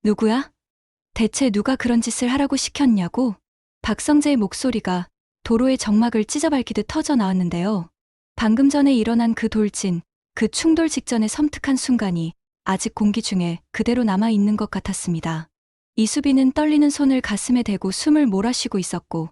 누구야? 대체 누가 그런 짓을 하라고 시켰냐고? 박성재의 목소리가 도로의 정막을 찢어밟히듯 터져 나왔는데요. 방금 전에 일어난 그 돌진, 그 충돌 직전의 섬뜩한 순간이 아직 공기 중에 그대로 남아있는 것 같았습니다. 이수빈은 떨리는 손을 가슴에 대고 숨을 몰아쉬고 있었고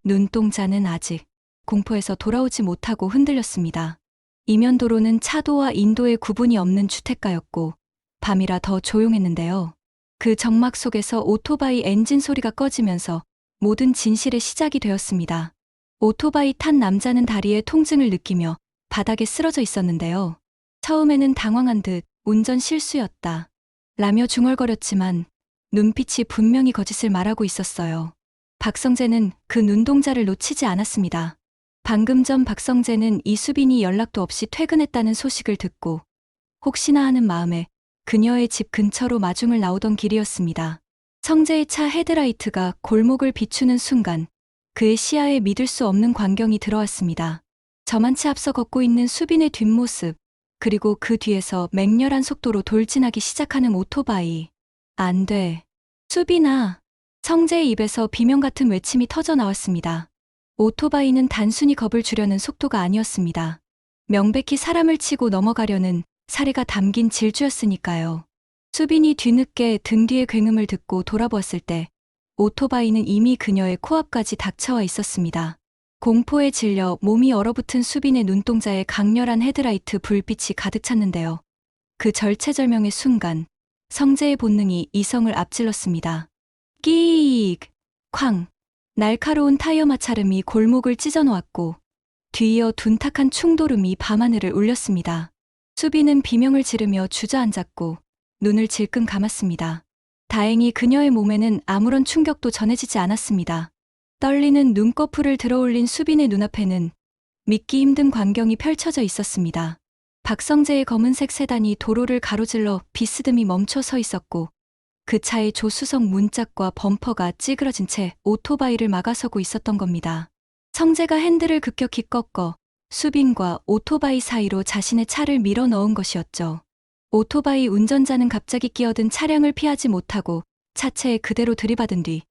눈동자는 아직 공포에서 돌아오지 못하고 흔들렸습니다. 이면 도로는 차도와 인도의 구분이 없는 주택가였고 밤이라 더 조용했는데요. 그 정막 속에서 오토바이 엔진 소리가 꺼지면서 모든 진실의 시작이 되었습니다. 오토바이 탄 남자는 다리에 통증을 느끼며 바닥에 쓰러져 있었는데요. 처음에는 당황한 듯 운전 실수였다 라며 중얼거렸지만 눈빛이 분명히 거짓을 말하고 있었어요. 박성재는 그 눈동자를 놓치지 않았습니다. 방금 전 박성재는 이수빈이 연락도 없이 퇴근했다는 소식을 듣고 혹시나 하는 마음에 그녀의 집 근처로 마중을 나오던 길이었습니다. 성재의 차 헤드라이트가 골목을 비추는 순간 그의 시야에 믿을 수 없는 광경이 들어왔습니다. 저만치 앞서 걷고 있는 수빈의 뒷모습, 그리고 그 뒤에서 맹렬한 속도로 돌진하기 시작하는 오토바이. 안 돼. 수빈아. 성재의 입에서 비명 같은 외침이 터져 나왔습니다. 오토바이는 단순히 겁을 주려는 속도가 아니었습니다. 명백히 사람을 치고 넘어가려는 사리가 담긴 질주였으니까요. 수빈이 뒤늦게 등 뒤의 굉음을 듣고 돌아보았을 때 오토바이는 이미 그녀의 코앞까지 닥쳐와 있었습니다. 공포에 질려 몸이 얼어붙은 수빈의 눈동자에 강렬한 헤드라이트 불빛이 가득 찼는데요. 그 절체절명의 순간 성재의 본능이 이성을 앞질렀습니다. 끼익! 쾅! 날카로운 타이어 마찰음이 골목을 찢어놓았고 뒤이어 둔탁한 충돌음이 밤하늘을 울렸습니다. 수빈은 비명을 지르며 주저앉았고 눈을 질끈 감았습니다. 다행히 그녀의 몸에는 아무런 충격도 전해지지 않았습니다. 떨리는 눈꺼풀을 들어올린 수빈의 눈앞에는 믿기 힘든 광경이 펼쳐져 있었습니다. 박성재의 검은색 세단이 도로를 가로질러 비스듬히 멈춰 서 있었고 그 차의 조수석 문짝과 범퍼가 찌그러진 채 오토바이를 막아서고 있었던 겁니다. 성재가 핸들을 급격히 꺾어 수빈과 오토바이 사이로 자신의 차를 밀어 넣은 것이었죠. 오토바이 운전자는 갑자기 끼어든 차량을 피하지 못하고 차체에 그대로 들이받은 뒤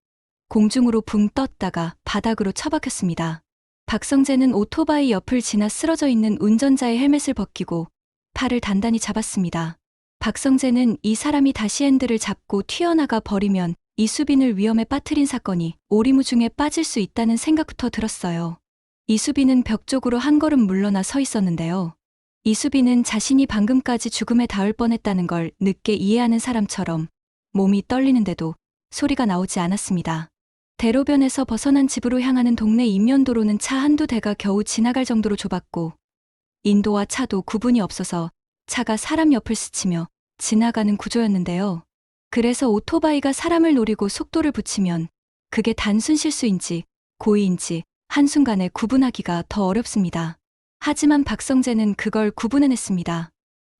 공중으로 붕 떴다가 바닥으로 처박혔습니다. 박성재는 오토바이 옆을 지나 쓰러져 있는 운전자의 헬멧을 벗기고 팔을 단단히 잡았습니다. 박성재는 이 사람이 다시 핸들을 잡고 튀어나가 버리면 이수빈을 위험에 빠뜨린 사건이 오리무중에 빠질 수 있다는 생각부터 들었어요. 이수빈은 벽 쪽으로 한 걸음 물러나 서 있었는데요. 이수빈은 자신이 방금까지 죽음에 닿을 뻔했다는 걸 늦게 이해하는 사람처럼 몸이 떨리는데도 소리가 나오지 않았습니다. 대로변에서 벗어난 집으로 향하는 동네 인면도로는 차 한두 대가 겨우 지나갈 정도로 좁았고 인도와 차도 구분이 없어서 차가 사람 옆을 스치며 지나가는 구조였는데요. 그래서 오토바이가 사람을 노리고 속도를 붙이면 그게 단순 실수인지 고의인지 한순간에 구분하기가 더 어렵습니다. 하지만 박성재는 그걸 구분해냈습니다.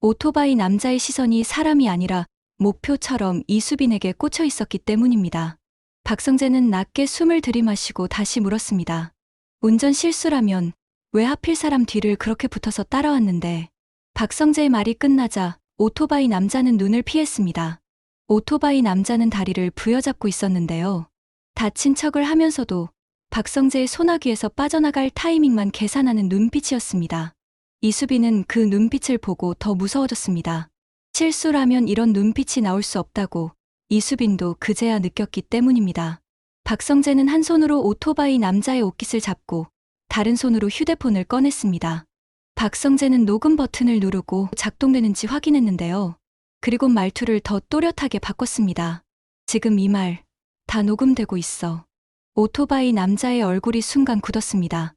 오토바이 남자의 시선이 사람이 아니라 목표처럼 이수빈에게 꽂혀 있었기 때문입니다. 박성재는 낮게 숨을 들이마시고 다시 물었습니다. 운전 실수라면 왜 하필 사람 뒤를 그렇게 붙어서 따라왔는데? 박성재의 말이 끝나자 오토바이 남자는 눈을 피했습니다. 오토바이 남자는 다리를 부여잡고 있었는데요. 다친 척을 하면서도 박성재의 소나귀에서 빠져나갈 타이밍만 계산하는 눈빛이었습니다. 이수빈은 그 눈빛을 보고 더 무서워졌습니다. 실수라면 이런 눈빛이 나올 수 없다고 이수빈도 그제야 느꼈기 때문입니다. 박성재는 한 손으로 오토바이 남자의 옷깃을 잡고 다른 손으로 휴대폰을 꺼냈습니다. 박성재는 녹음 버튼을 누르고 작동되는지 확인했는데요. 그리고 말투를 더 또렷하게 바꿨습니다. 지금 이 말 다 녹음되고 있어. 오토바이 남자의 얼굴이 순간 굳었습니다.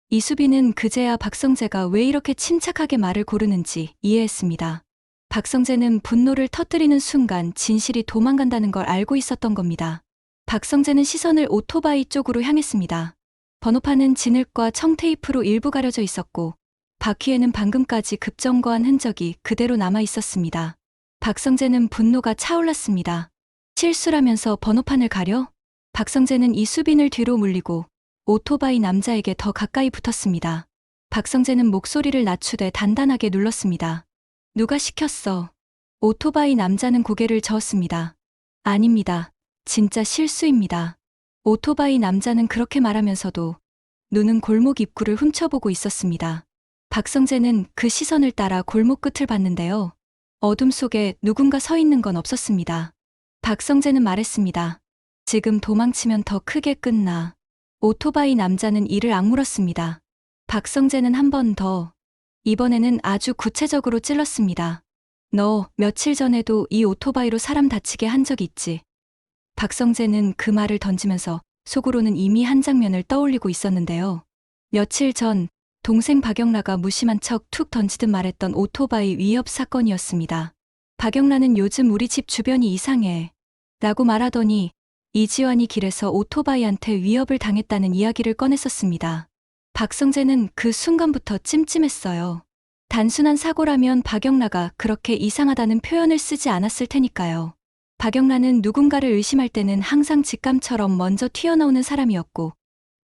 이수빈은 그제야 박성재가 왜 이렇게 침착하게 말을 고르는지 이해했습니다. 박성재는 분노를 터뜨리는 순간 진실이 도망간다는 걸 알고 있었던 겁니다. 박성재는 시선을 오토바이 쪽으로 향했습니다. 번호판은 진흙과 청테이프로 일부 가려져 있었고 바퀴에는 방금까지 급정거한 흔적이 그대로 남아 있었습니다. 박성재는 분노가 차올랐습니다. 실수라면서 번호판을 가려? 박성재는 이수빈을 뒤로 물리고 오토바이 남자에게 더 가까이 붙었습니다. 박성재는 목소리를 낮추되 단단하게 눌렀습니다. 누가 시켰어? 오토바이 남자는 고개를 저었습니다. 아닙니다. 진짜 실수입니다. 오토바이 남자는 그렇게 말하면서도 눈은 골목 입구를 훔쳐보고 있었습니다. 박성재는 그 시선을 따라 골목 끝을 봤는데요. 어둠 속에 누군가 서 있는 건 없었습니다. 박성재는 말했습니다. 지금 도망치면 더 크게 끝나. 오토바이 남자는 이를 악물었습니다. 박성재는 한 번 더. 이번에는 아주 구체적으로 찔렀습니다. 너 며칠 전에도 이 오토바이로 사람 다치게 한 적 있지? 박성재는 그 말을 던지면서 속으로는 이미 한 장면을 떠올리고 있었는데요. 며칠 전 동생 박영라가 무심한 척 툭 던지듯 말했던 오토바이 위협 사건이었습니다. 박영라는 요즘 우리 집 주변이 이상해 라고 말하더니 이지환이 길에서 오토바이한테 위협을 당했다는 이야기를 꺼냈었습니다. 박성재는 그 순간부터 찜찜했어요. 단순한 사고라면 박영라가 그렇게 이상하다는 표현을 쓰지 않았을 테니까요. 박영라는 누군가를 의심할 때는 항상 직감처럼 먼저 튀어나오는 사람이었고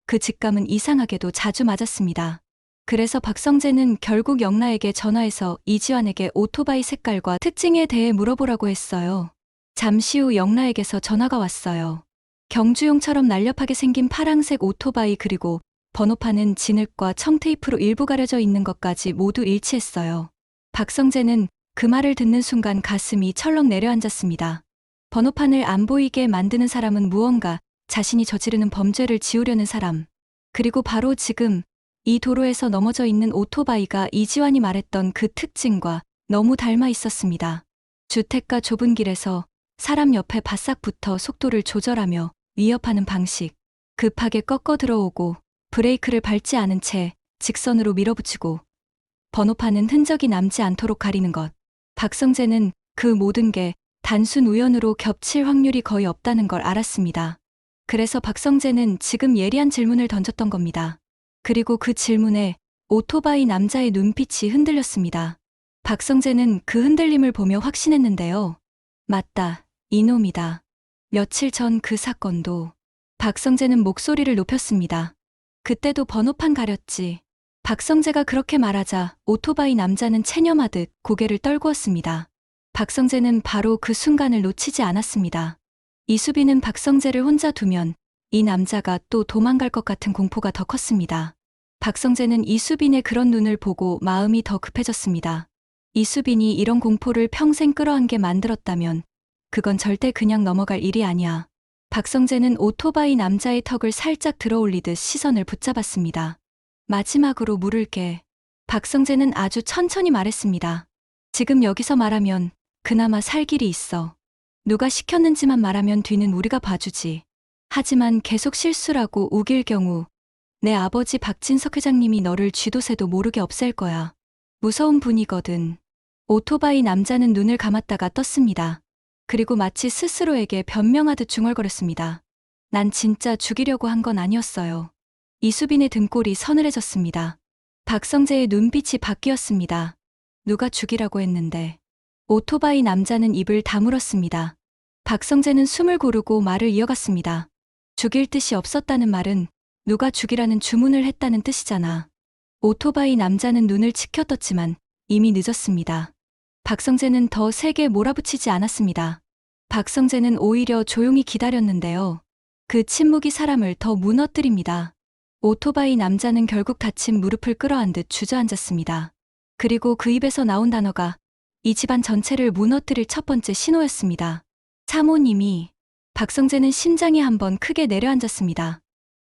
그 직감은 이상하게도 자주 맞았습니다. 그래서 박성재는 결국 영라에게 전화해서 이지환에게 오토바이 색깔과 특징에 대해 물어보라고 했어요. 잠시 후 영라에게서 전화가 왔어요. 경주용처럼 날렵하게 생긴 파랑색 오토바이 그리고 번호판은 진흙과 청테이프로 일부 가려져 있는 것까지 모두 일치했어요. 박성재는 그 말을 듣는 순간 가슴이 철렁 내려앉았습니다. 번호판을 안 보이게 만드는 사람은 무언가 자신이 저지르는 범죄를 지우려는 사람. 그리고 바로 지금 이 도로에서 넘어져 있는 오토바이가 이지환이 말했던 그 특징과 너무 닮아 있었습니다. 주택가 좁은 길에서 사람 옆에 바싹 붙어 속도를 조절하며 위협하는 방식. 급하게 꺾어 들어오고 브레이크를 밟지 않은 채 직선으로 밀어붙이고 번호판은 흔적이 남지 않도록 가리는 것. 박성재는 그 모든 게 단순 우연으로 겹칠 확률이 거의 없다는 걸 알았습니다. 그래서 박성재는 지금 예리한 질문을 던졌던 겁니다. 그리고 그 질문에 오토바이 남자의 눈빛이 흔들렸습니다. 박성재는 그 흔들림을 보며 확신했는데요. 맞다, 이놈이다. 며칠 전 그 사건도. 박성재는 목소리를 높였습니다. 그때도 번호판 가렸지. 박성재가 그렇게 말하자 오토바이 남자는 체념하듯 고개를 떨구었습니다. 박성재는 바로 그 순간을 놓치지 않았습니다. 이수빈은 박성재를 혼자 두면 이 남자가 또 도망갈 것 같은 공포가 더 컸습니다. 박성재는 이수빈의 그런 눈을 보고 마음이 더 급해졌습니다. 이수빈이 이런 공포를 평생 끌어안게 만들었다면 그건 절대 그냥 넘어갈 일이 아니야. 박성재는 오토바이 남자의 턱을 살짝 들어올리듯 시선을 붙잡았습니다. 마지막으로 물을게. 박성재는 아주 천천히 말했습니다. 지금 여기서 말하면 그나마 살 길이 있어. 누가 시켰는지만 말하면 뒤는 우리가 봐주지. 하지만 계속 실수라고 우길 경우 내 아버지 박진석 회장님이 너를 쥐도새도 모르게 없앨 거야. 무서운 분이거든. 오토바이 남자는 눈을 감았다가 떴습니다. 그리고 마치 스스로에게 변명하듯 중얼거렸습니다. 난 진짜 죽이려고 한 건 아니었어요. 이수빈의 등골이 서늘해졌습니다. 박성재의 눈빛이 바뀌었습니다. 누가 죽이라고 했는데. 오토바이 남자는 입을 다물었습니다. 박성재는 숨을 고르고 말을 이어갔습니다. 죽일 뜻이 없었다는 말은 누가 죽이라는 주문을 했다는 뜻이잖아. 오토바이 남자는 눈을 치켜떴지만 이미 늦었습니다. 박성재는 더 세게 몰아붙이지 않았습니다. 박성재는 오히려 조용히 기다렸는데요. 그 침묵이 사람을 더 무너뜨립니다. 오토바이 남자는 결국 다친 무릎을 끌어안 듯 주저앉았습니다. 그리고 그 입에서 나온 단어가 이 집안 전체를 무너뜨릴 첫 번째 신호였습니다. 사모님이. 박성재는 심장이 한번 크게 내려앉았습니다.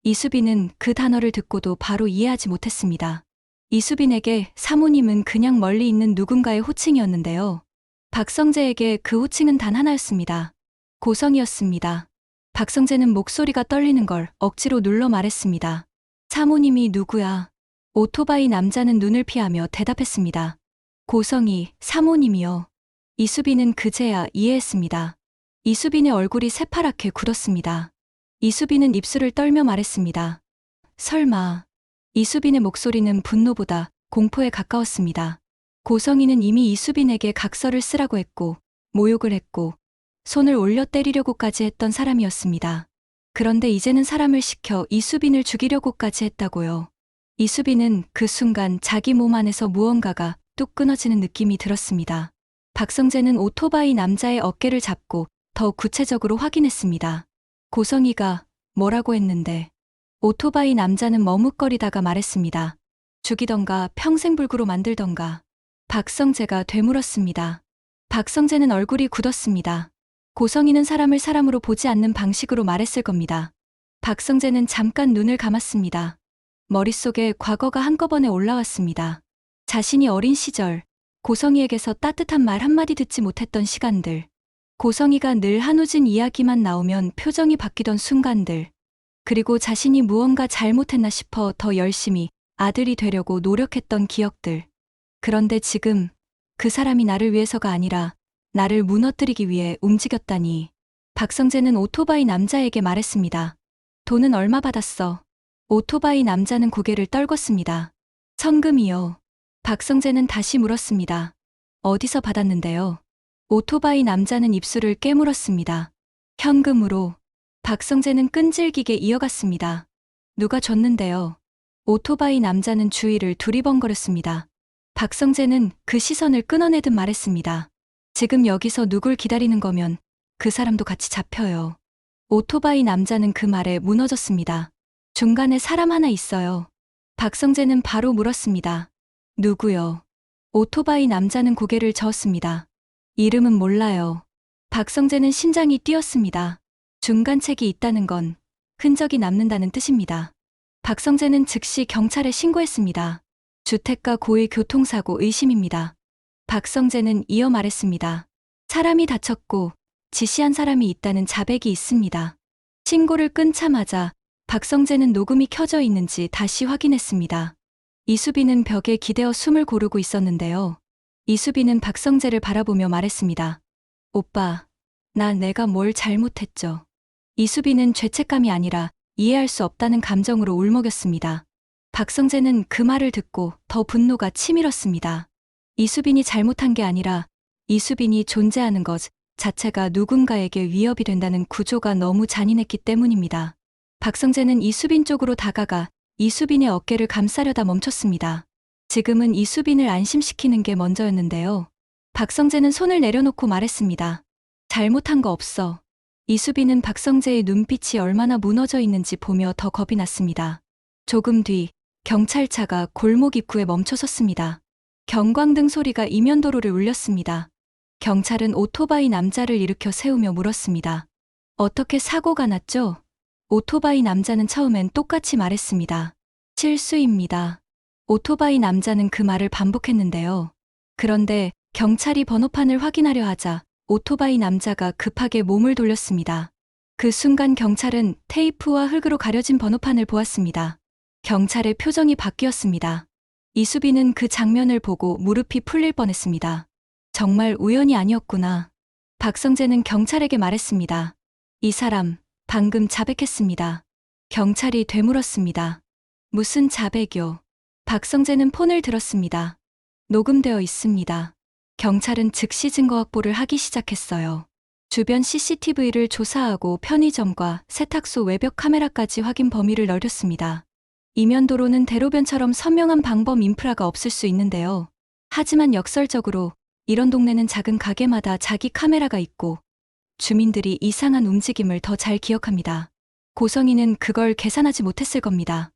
이수빈은 그 단어를 듣고도 바로 이해하지 못했습니다. 이수빈에게 사모님은 그냥 멀리 있는 누군가의 호칭이었는데요. 박성재에게 그 호칭은 단 하나였습니다. 고성이었습니다. 박성재는 목소리가 떨리는 걸 억지로 눌러 말했습니다. 사모님이 누구야? 오토바이 남자는 눈을 피하며 대답했습니다. 고성이, 사모님이요. 이수빈은 그제야 이해했습니다. 이수빈의 얼굴이 새파랗게 굳었습니다. 이수빈은 입술을 떨며 말했습니다. 설마. 이수빈의 목소리는 분노보다 공포에 가까웠습니다. 고성이는 이미 이수빈에게 각서를 쓰라고 했고, 모욕을 했고, 손을 올려 때리려고까지 했던 사람이었습니다. 그런데 이제는 사람을 시켜 이수빈을 죽이려고까지 했다고요. 이수빈은 그 순간 자기 몸 안에서 무언가가 뚝 끊어지는 느낌이 들었습니다. 박성재는 오토바이 남자의 어깨를 잡고 더 구체적으로 확인했습니다. 고성이가 뭐라고 했는데 오토바이 남자는 머뭇거리다가 말했습니다. 죽이던가 평생불구로 만들던가. 박성재가 되물었습니다. 박성재는 얼굴이 굳었습니다. 고성이는 사람을 사람으로 보지 않는 방식으로 말했을 겁니다. 박성재는 잠깐 눈을 감았습니다. 머릿속에 과거가 한꺼번에 올라왔습니다. 자신이 어린 시절, 고성이에게서 따뜻한 말 한마디 듣지 못했던 시간들, 고성이가 늘 한우진 이야기만 나오면 표정이 바뀌던 순간들, 그리고 자신이 무언가 잘못했나 싶어 더 열심히 아들이 되려고 노력했던 기억들. 그런데 지금 그 사람이 나를 위해서가 아니라 나를 무너뜨리기 위해 움직였다니. 박성재는 오토바이 남자에게 말했습니다. 돈은 얼마 받았어? 오토바이 남자는 고개를 떨궜습니다. 천금이요. 박성재는 다시 물었습니다. 어디서 받았는데요? 오토바이 남자는 입술을 깨물었습니다. 현금으로. 박성재는 끈질기게 이어갔습니다. 누가 줬는데요? 오토바이 남자는 주위를 두리번거렸습니다. 박성재는 그 시선을 끊어내듯 말했습니다. 지금 여기서 누굴 기다리는 거면 그 사람도 같이 잡혀요. 오토바이 남자는 그 말에 무너졌습니다. 중간에 사람 하나 있어요. 박성재는 바로 물었습니다. 누구요? 오토바이 남자는 고개를 저었습니다. 이름은 몰라요. 박성재는 심장이 뛰었습니다. 중간책이 있다는 건 흔적이 남는다는 뜻입니다. 박성재는 즉시 경찰에 신고했습니다. 주택가 고의 교통사고 의심입니다. 박성재는 이어 말했습니다. 사람이 다쳤고 지시한 사람이 있다는 자백이 있습니다. 신고를 끊자마자 박성재는 녹음이 켜져 있는지 다시 확인했습니다. 이수빈은 벽에 기대어 숨을 고르고 있었는데요. 이수빈은 박성재를 바라보며 말했습니다. 오빠, 내가 뭘 잘못했죠? 이수빈은 죄책감이 아니라 이해할 수 없다는 감정으로 울먹였습니다. 박성재는 그 말을 듣고 더 분노가 치밀었습니다. 이수빈이 잘못한 게 아니라 이수빈이 존재하는 것 자체가 누군가에게 위협이 된다는 구조가 너무 잔인했기 때문입니다. 박성재는 이수빈 쪽으로 다가가 이수빈의 어깨를 감싸려다 멈췄습니다. 지금은 이수빈을 안심시키는 게 먼저였는데요. 박성재는 손을 내려놓고 말했습니다. 잘못한 거 없어. 이수빈은 박성재의 눈빛이 얼마나 무너져 있는지 보며 더 겁이 났습니다. 조금 뒤 경찰차가 골목 입구에 멈춰섰습니다. 경광등 소리가 이면도로를 울렸습니다. 경찰은 오토바이 남자를 일으켜 세우며 물었습니다. 어떻게 사고가 났죠? 오토바이 남자는 처음엔 똑같이 말했습니다. 실수입니다. 오토바이 남자는 그 말을 반복했는데요. 그런데 경찰이 번호판을 확인하려 하자 오토바이 남자가 급하게 몸을 돌렸습니다. 그 순간 경찰은 테이프와 흙으로 가려진 번호판을 보았습니다. 경찰의 표정이 바뀌었습니다. 이수빈은 그 장면을 보고 무릎이 풀릴 뻔했습니다. 정말 우연이 아니었구나. 박성재는 경찰에게 말했습니다. 이 사람, 방금 자백했습니다. 경찰이 되물었습니다. 무슨 자백이요? 박성재는 폰을 들었습니다. 녹음되어 있습니다. 경찰은 즉시 증거 확보를 하기 시작했어요. 주변 CCTV를 조사하고 편의점과 세탁소 외벽 카메라까지 확인 범위를 넓혔습니다. 이면도로는 대로변처럼 선명한 방범 인프라가 없을 수 있는데요. 하지만 역설적으로 이런 동네는 작은 가게마다 자기 카메라가 있고 주민들이 이상한 움직임을 더 잘 기억합니다. 고성이는 그걸 계산하지 못했을 겁니다.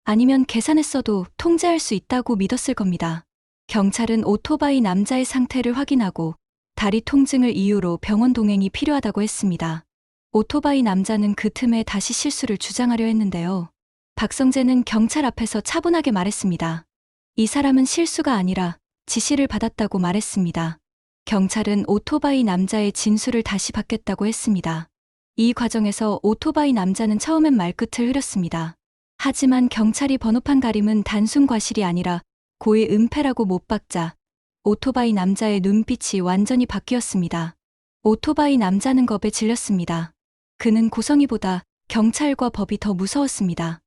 아니면 계산했어도 통제할 수 있다고 믿었을 겁니다. 경찰은 오토바이 남자의 상태를 확인하고 다리 통증을 이유로 병원 동행이 필요하다고 했습니다. 오토바이 남자는 그 틈에 다시 실수를 주장하려 했는데요. 박성재는 경찰 앞에서 차분하게 말했습니다. 이 사람은 실수가 아니라 지시를 받았다고 말했습니다. 경찰은 오토바이 남자의 진술을 다시 받겠다고 했습니다. 이 과정에서 오토바이 남자는 처음엔 말끝을 흐렸습니다. 하지만 경찰이 번호판 가림은 단순 과실이 아니라 고의 은폐라고 못 박자 오토바이 남자의 눈빛이 완전히 바뀌었습니다. 오토바이 남자는 겁에 질렸습니다. 그는 고성이보다 경찰과 법이 더 무서웠습니다.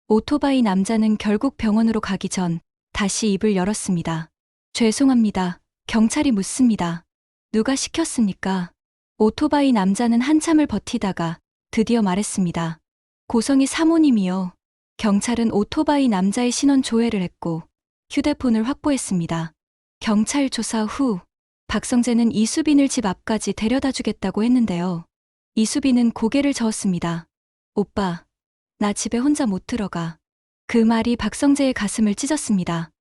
오토바이 남자는 결국 병원으로 가기 전 다시 입을 열었습니다. 죄송합니다. 경찰이 묻습니다. 누가 시켰습니까? 오토바이 남자는 한참을 버티다가 드디어 말했습니다. 고성이 사모님이요. 경찰은 오토바이 남자의 신원 조회를 했고 휴대폰을 확보했습니다. 경찰 조사 후 박성재는 이수빈을 집 앞까지 데려다 주겠다고 했는데요. 이수빈은 고개를 저었습니다. 오빠, 나 집에 혼자 못 들어가. 그 말이 박성재의 가슴을 찢었습니다.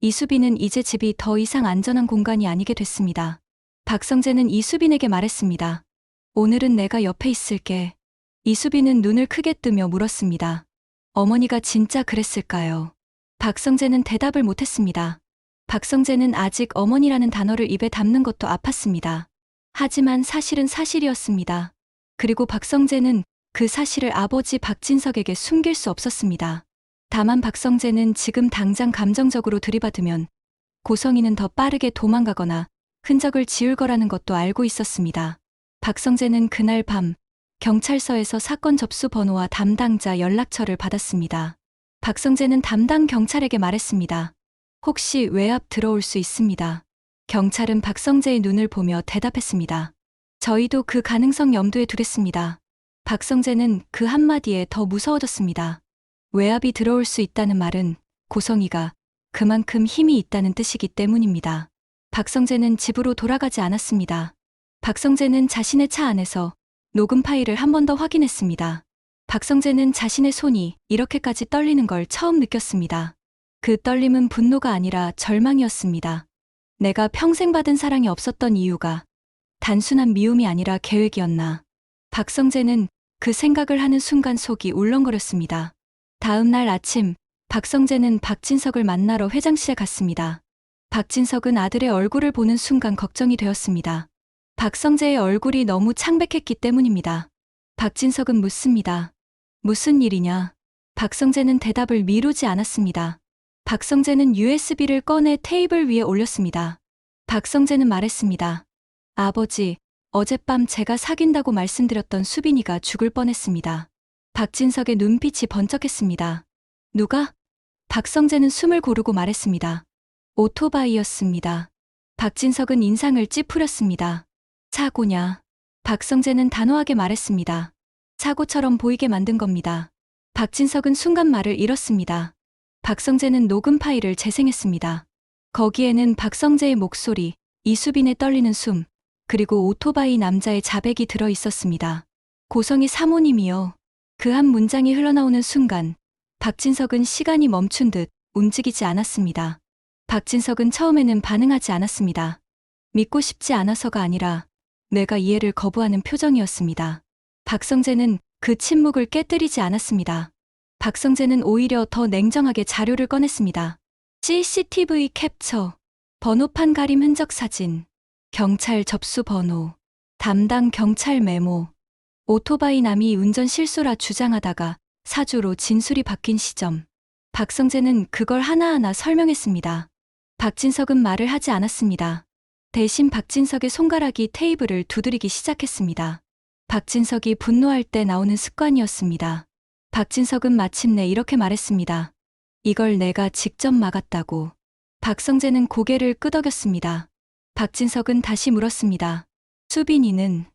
이수빈은 이제 집이 더 이상 안전한 공간이 아니게 됐습니다. 박성재는 이수빈에게 말했습니다. 오늘은 내가 옆에 있을게. 이수빈은 눈을 크게 뜨며 물었습니다. 어머니가 진짜 그랬을까요? 박성재는 대답을 못했습니다. 박성재는 아직 어머니라는 단어를 입에 담는 것도 아팠습니다. 하지만 사실은 사실이었습니다. 그리고 박성재는 그 사실을 아버지 박진석에게 숨길 수 없었습니다. 다만 박성재는 지금 당장 감정적으로 들이받으면 고성이는 더 빠르게 도망가거나 흔적을 지울 거라는 것도 알고 있었습니다. 박성재는 그날 밤 경찰서에서 사건 접수 번호와 담당자 연락처를 받았습니다. 박성재는 담당 경찰에게 말했습니다. 혹시 외압 들어올 수 있습니다. 경찰은 박성재의 눈을 보며 대답했습니다. 저희도 그 가능성 염두에 두겠습니다. 박성재는 그 한마디에 더 무서워졌습니다. 외압이 들어올 수 있다는 말은 고성이가 그만큼 힘이 있다는 뜻이기 때문입니다. 박성재는 집으로 돌아가지 않았습니다. 박성재는 자신의 차 안에서 녹음 파일을 한 번 더 확인했습니다. 박성재는 자신의 손이 이렇게까지 떨리는 걸 처음 느꼈습니다. 그 떨림은 분노가 아니라 절망이었습니다. 내가 평생 받은 사랑이 없었던 이유가 단순한 미움이 아니라 계획이었나. 박성재는 그 생각을 하는 순간 속이 울렁거렸습니다. 다음 날 아침, 박성재는 박진석을 만나러 회장실에 갔습니다. 박진석은 아들의 얼굴을 보는 순간 걱정이 되었습니다. 박성재의 얼굴이 너무 창백했기 때문입니다. 박진석은 묻습니다. 무슨 일이냐? 박성재는 대답을 미루지 않았습니다. 박성재는 USB를 꺼내 테이블 위에 올렸습니다. 박성재는 말했습니다. 아버지, 어젯밤 제가 사귄다고 말씀드렸던 수빈이가 죽을 뻔했습니다. 박진석의 눈빛이 번쩍했습니다. 누가? 박성재는 숨을 고르고 말했습니다. 오토바이였습니다. 박진석은 인상을 찌푸렸습니다. 사고냐? 박성재는 단호하게 말했습니다. 사고처럼 보이게 만든 겁니다. 박진석은 순간 말을 잃었습니다. 박성재는 녹음 파일을 재생했습니다. 거기에는 박성재의 목소리, 이수빈의 떨리는 숨, 그리고 오토바이 남자의 자백이 들어 있었습니다. 고성이 사모님이요. 그 한 문장이 흘러나오는 순간 박진석은 시간이 멈춘 듯 움직이지 않았습니다. 박진석은 처음에는 반응하지 않았습니다. 믿고 싶지 않아서가 아니라 뇌가 이해를 거부하는 표정이었습니다. 박성재는 그 침묵을 깨뜨리지 않았습니다. 박성재는 오히려 더 냉정하게 자료를 꺼냈습니다. CCTV 캡처, 번호판 가림 흔적 사진, 경찰 접수 번호, 담당 경찰 메모, 오토바이 남이 운전 실수라 주장하다가 사주로 진술이 바뀐 시점. 박성재는 그걸 하나하나 설명했습니다. 박진석은 말을 하지 않았습니다. 대신 박진석의 손가락이 테이블을 두드리기 시작했습니다. 박진석이 분노할 때 나오는 습관이었습니다. 박진석은 마침내 이렇게 말했습니다. 이걸 내가 직접 막았다고. 박성재는 고개를 끄덕였습니다. 박진석은 다시 물었습니다. 수빈이는?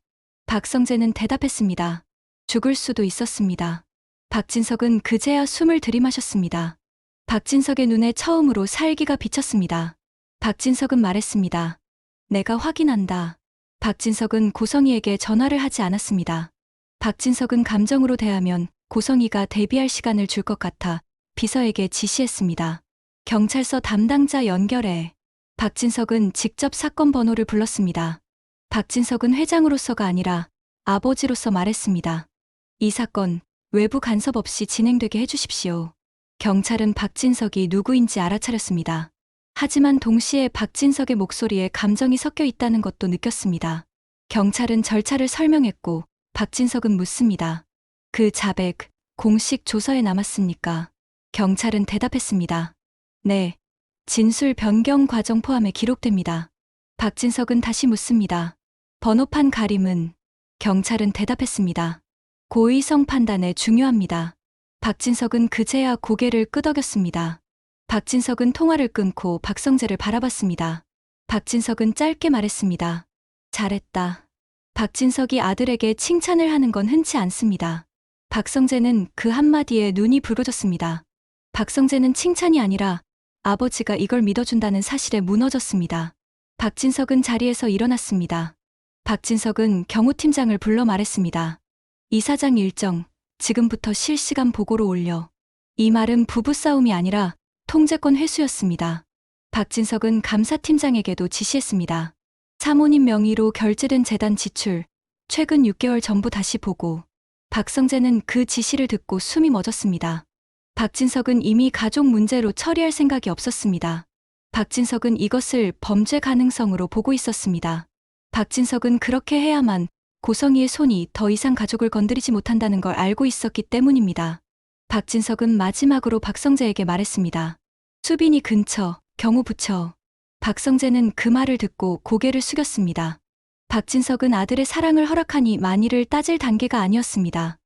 박성재는 대답했습니다. 죽을 수도 있었습니다. 박진석은 그제야 숨을 들이마셨습니다. 박진석의 눈에 처음으로 살기가 비쳤습니다. 박진석은 말했습니다. 내가 확인한다. 박진석은 고성이에게 전화를 하지 않았습니다. 박진석은 감정으로 대하면 고성이가 대비할 시간을 줄 것 같아 비서에게 지시했습니다. 경찰서 담당자 연결해. 박진석은 직접 사건 번호를 불렀습니다. 박진석은 회장으로서가 아니라 아버지로서 말했습니다. 이 사건 외부 간섭 없이 진행되게 해주십시오. 경찰은 박진석이 누구인지 알아차렸습니다. 하지만 동시에 박진석의 목소리에 감정이 섞여 있다는 것도 느꼈습니다. 경찰은 절차를 설명했고 박진석은 묻습니다. 그 자백, 공식 조서에 남았습니까? 경찰은 대답했습니다. 네, 진술 변경 과정 포함해 기록됩니다. 박진석은 다시 묻습니다. 번호판 가림은? 경찰은 대답했습니다. 고의성 판단에 중요합니다. 박진석은 그제야 고개를 끄덕였습니다. 박진석은 통화를 끊고 박성재를 바라봤습니다. 박진석은 짧게 말했습니다. 잘했다. 박진석이 아들에게 칭찬을 하는 건 흔치 않습니다. 박성재는 그 한마디에 눈이 붉어졌습니다. 박성재는 칭찬이 아니라 아버지가 이걸 믿어준다는 사실에 무너졌습니다. 박진석은 자리에서 일어났습니다. 박진석은 경호팀장을 불러 말했습니다. 이사장 일정, 지금부터 실시간 보고로 올려. 이 말은 부부싸움이 아니라 통제권 회수였습니다. 박진석은 감사팀장에게도 지시했습니다. 사모님 명의로 결제된 재단 지출, 최근 6개월 전부 다시 보고. 박성재는 그 지시를 듣고 숨이 멎었습니다. 박진석은 이미 가족 문제로 처리할 생각이 없었습니다. 박진석은 이것을 범죄 가능성으로 보고 있었습니다. 박진석은 그렇게 해야만 고성희의 손이 더 이상 가족을 건드리지 못한다는 걸 알고 있었기 때문입니다. 박진석은 마지막으로 박성재에게 말했습니다. 수빈이 근처, 경호부처. 박성재는 그 말을 듣고 고개를 숙였습니다. 박진석은 아들의 사랑을 허락하니 만일을 따질 단계가 아니었습니다.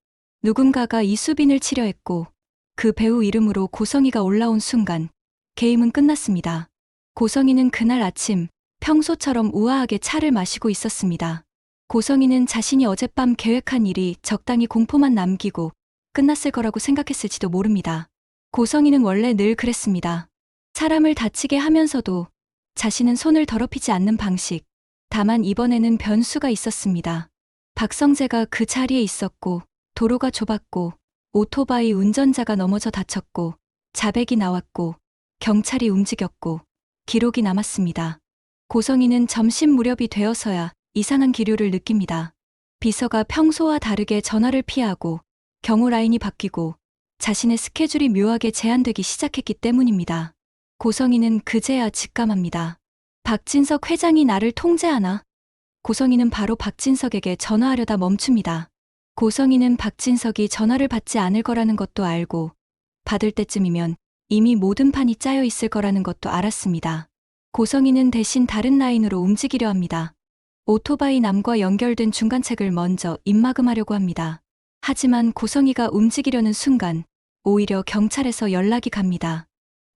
누군가가 이수빈을 치려했고 그 배우 이름으로 고성희가 올라온 순간 게임은 끝났습니다. 고성희는 그날 아침 평소처럼 우아하게 차를 마시고 있었습니다. 고성희는 자신이 어젯밤 계획한 일이 적당히 공포만 남기고 끝났을 거라고 생각했을지도 모릅니다. 고성희는 원래 늘 그랬습니다. 사람을 다치게 하면서도 자신은 손을 더럽히지 않는 방식. 다만 이번에는 변수가 있었습니다. 박성재가 그 자리에 있었고 도로가 좁았고 오토바이 운전자가 넘어져 다쳤고 자백이 나왔고 경찰이 움직였고 기록이 남았습니다. 고성희는 점심 무렵이 되어서야 이상한 기류를 느낍니다. 비서가 평소와 다르게 전화를 피하고 경호 라인이 바뀌고 자신의 스케줄이 묘하게 제한되기 시작했기 때문입니다. 고성희는 그제야 직감합니다. 박진석 회장이 나를 통제하나? 고성희는 바로 박진석에게 전화하려다 멈춥니다. 고성희는 박진석이 전화를 받지 않을 거라는 것도 알고 받을 때쯤이면 이미 모든 판이 짜여 있을 거라는 것도 알았습니다. 고성희는 대신 다른 라인으로 움직이려 합니다. 오토바이 남과 연결된 중간책을 먼저 입막음하려고 합니다. 하지만 고성희가 움직이려는 순간 오히려 경찰에서 연락이 갑니다.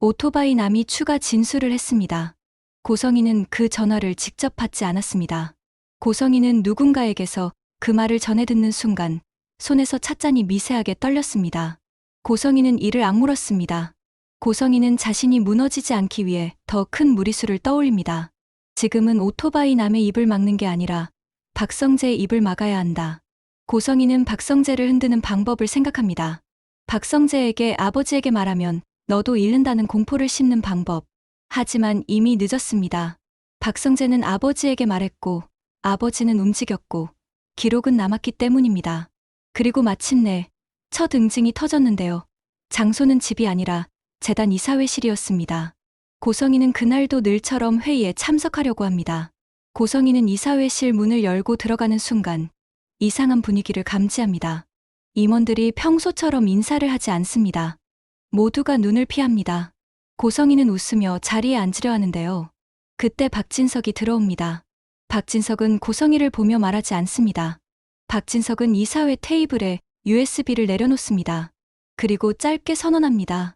오토바이 남이 추가 진술을 했습니다. 고성희는 그 전화를 직접 받지 않았습니다. 고성희는 누군가에게서 그 말을 전해 듣는 순간 손에서 찻잔이 미세하게 떨렸습니다. 고성희는 이를 악물었습니다. 고성희는 자신이 무너지지 않기 위해 더 큰 무리수를 떠올립니다. 지금은 오토바이 남의 입을 막는 게 아니라 박성재의 입을 막아야 한다. 고성희는 박성재를 흔드는 방법을 생각합니다. 박성재에게 아버지에게 말하면 너도 잃는다는 공포를 심는 방법. 하지만 이미 늦었습니다. 박성재는 아버지에게 말했고 아버지는 움직였고 기록은 남았기 때문입니다. 그리고 마침내 첫 응징이 터졌는데요. 장소는 집이 아니라 재단 이사회실이었습니다. 고성희는 그날도 늘처럼 회의에 참석하려고 합니다. 고성희는 이사회실 문을 열고 들어가는 순간 이상한 분위기를 감지합니다. 임원들이 평소처럼 인사를 하지 않습니다. 모두가 눈을 피합니다. 고성희는 웃으며 자리에 앉으려 하는데요. 그때 박진석이 들어옵니다. 박진석은 고성희를 보며 말하지 않습니다. 박진석은 이사회 테이블에 USB를 내려놓습니다. 그리고 짧게 선언합니다.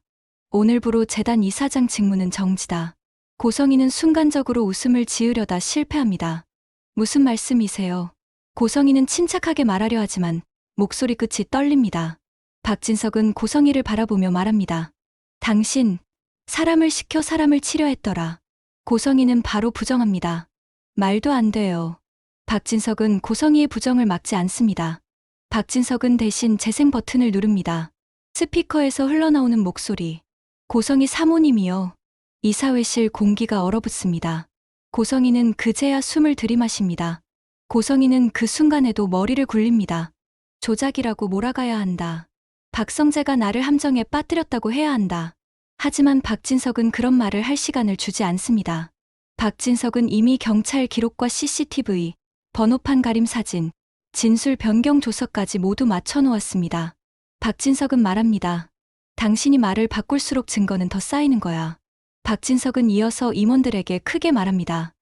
오늘부로 재단 이사장 직무는 정지다. 고성희는 순간적으로 웃음을 지으려다 실패합니다. 무슨 말씀이세요? 고성희는 침착하게 말하려 하지만 목소리 끝이 떨립니다. 박진석은 고성희를 바라보며 말합니다. 당신, 사람을 시켜 사람을 치려 했더라. 고성희는 바로 부정합니다. 말도 안 돼요. 박진석은 고성희의 부정을 막지 않습니다. 박진석은 대신 재생 버튼을 누릅니다. 스피커에서 흘러나오는 목소리. 고성희 사모님이요. 이사회실 공기가 얼어붙습니다. 고성희는 그제야 숨을 들이마십니다. 고성희는 그 순간에도 머리를 굴립니다. 조작이라고 몰아가야 한다. 박성재가 나를 함정에 빠뜨렸다고 해야 한다. 하지만 박진석은 그런 말을 할 시간을 주지 않습니다. 박진석은 이미 경찰 기록과 CCTV, 번호판 가림 사진, 진술 변경 조서까지 모두 맞춰놓았습니다. 박진석은 말합니다. 당신이 말을 바꿀수록 증거는 더 쌓이는 거야. 박진석은 이어서 임원들에게 크게 말합니다.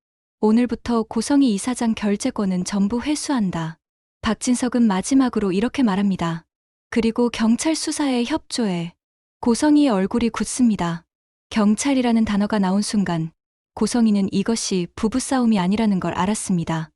오늘부터 고성희 이사장 결재권은 전부 회수한다. 박진석은 마지막으로 이렇게 말합니다. 그리고 경찰 수사에 협조해. 고성희의 얼굴이 굳습니다. 경찰이라는 단어가 나온 순간 고성희는 이것이 부부싸움이 아니라는 걸 알았습니다.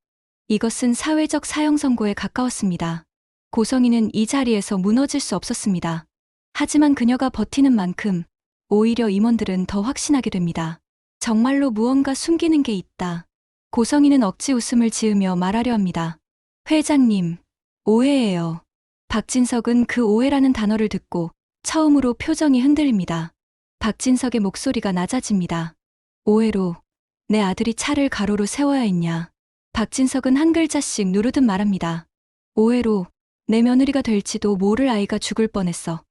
이것은 사회적 사형 선고에 가까웠습니다. 고성희는 이 자리에서 무너질 수 없었습니다. 하지만 그녀가 버티는 만큼 오히려 임원들은 더 확신하게 됩니다. 정말로 무언가 숨기는 게 있다. 고성희는 억지 웃음을 지으며 말하려 합니다. 회장님, 오해예요. 박진석은 그 오해라는 단어를 듣고 처음으로 표정이 흔들립니다. 박진석의 목소리가 낮아집니다. 오해로 내 아들이 차를 가로로 세워야 했냐. 박진석은 한 글자씩 누르듯 말합니다. 오해로 내 며느리가 될지도 모를 아이가 죽을 뻔했어.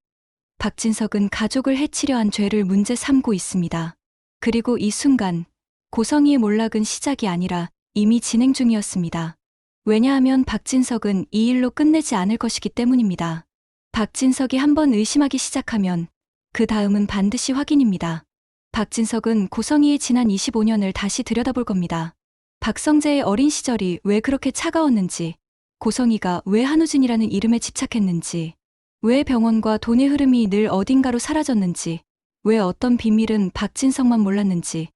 박진석은 가족을 해치려 한 죄를 문제 삼고 있습니다. 그리고 이 순간 고성희의 몰락은 시작이 아니라 이미 진행 중이었습니다. 왜냐하면 박진석은 이 일로 끝내지 않을 것이기 때문입니다. 박진석이 한번 의심하기 시작하면 그 다음은 반드시 확인입니다. 박진석은 고성희의 지난 25년을 다시 들여다볼 겁니다. 박성재의 어린 시절이 왜 그렇게 차가웠는지, 고성희가 왜 한우진이라는 이름에 집착했는지, 왜 병원과 돈의 흐름이 늘 어딘가로 사라졌는지, 왜 어떤 비밀은 박진석만 몰랐는지,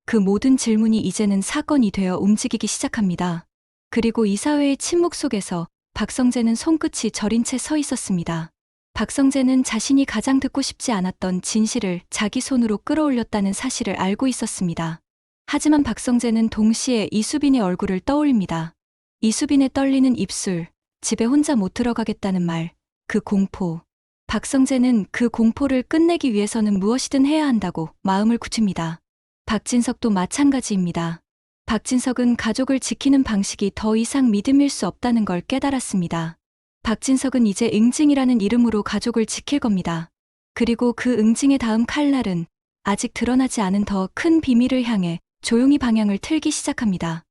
그 모든 질문이 이제는 사건이 되어 움직이기 시작합니다. 그리고 이 사회의 침묵 속에서 박성재는 손끝이 저린 채 서 있었습니다. 박성재는 자신이 가장 듣고 싶지 않았던 진실을 자기 손으로 끌어올렸다는 사실을 알고 있었습니다. 하지만 박성재는 동시에 이수빈의 얼굴을 떠올립니다. 이수빈의 떨리는 입술, 집에 혼자 못 들어가겠다는 말, 그 공포. 박성재는 그 공포를 끝내기 위해서는 무엇이든 해야 한다고 마음을 굳힙니다. 박진석도 마찬가지입니다. 박진석은 가족을 지키는 방식이 더 이상 믿음일 수 없다는 걸 깨달았습니다. 박진석은 이제 응징이라는 이름으로 가족을 지킬 겁니다. 그리고 그 응징의 다음 칼날은 아직 드러나지 않은 더 큰 비밀을 향해 조용히 방향을 틀기 시작합니다.